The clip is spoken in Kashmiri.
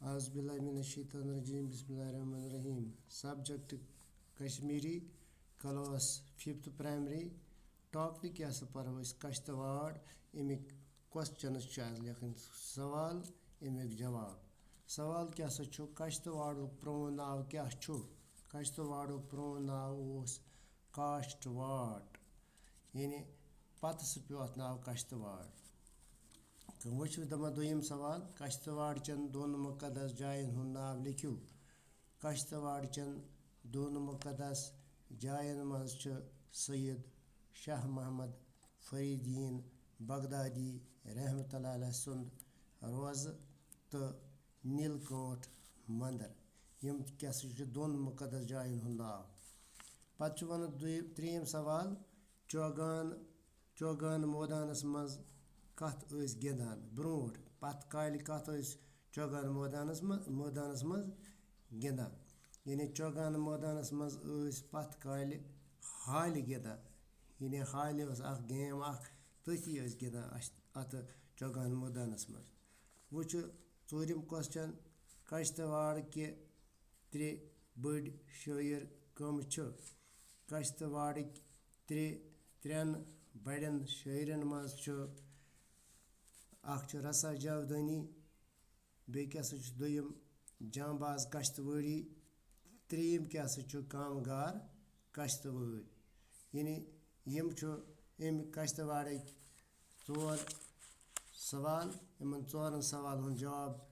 Auzubillahiminash-shaytanir-rajim. Bismillahir-rahmanir-rahim. Subject Kashmiri, class 5th primary. Topic क्या परवश कश्तवाड़ अमिक क्वेश्चनस लेखन सवाल अमिक जवाब सवाल क्या कश्तवाड़ुक प्रोन नाव क्या कश्तवाड़ुक प्रोन नाव ओस काश्तवाड़ यानी पत पे अत नाव कश्तवाड़ वो दपान दोयम सवाल कश्तवाड़ चन दोन मुकद्दस जायन हुंद नाव लिखियो कश्तवाड़ चन दोन मुकद्दस जायन मज सैयद शाह महमद फरीदीन बगदादी रहमतुल्लाह अलैह सुंद रोज़ तो नीलकंठ मंदिर यम क्या दोन मुकद्दस जायन हुंद नाव पत वन त्रीम सवाल चौगान मैदानस मज कत गिंदान ब्रोट पत काल कत चौगान मैदानस मज गिंदान यानी चौगान मैदानस मज पत काल हाल गिंदान यानी हाल गेम तथी गिंदान अत चौगान मैदानस मज वो चूरम क्वेश्चन कश्तवाड़ के त्रे बड़ शायर कम कश्तवाड़ त्रेन बड़न शायरन मज रसा जावदानी बे क्या दोयम जांबाज कश्तवाड़ी त्रीम क्या कामगार कश्तवाड़ यानी यम कश्तवाड़ चोर सवाल इन चोरन सवाल जवाब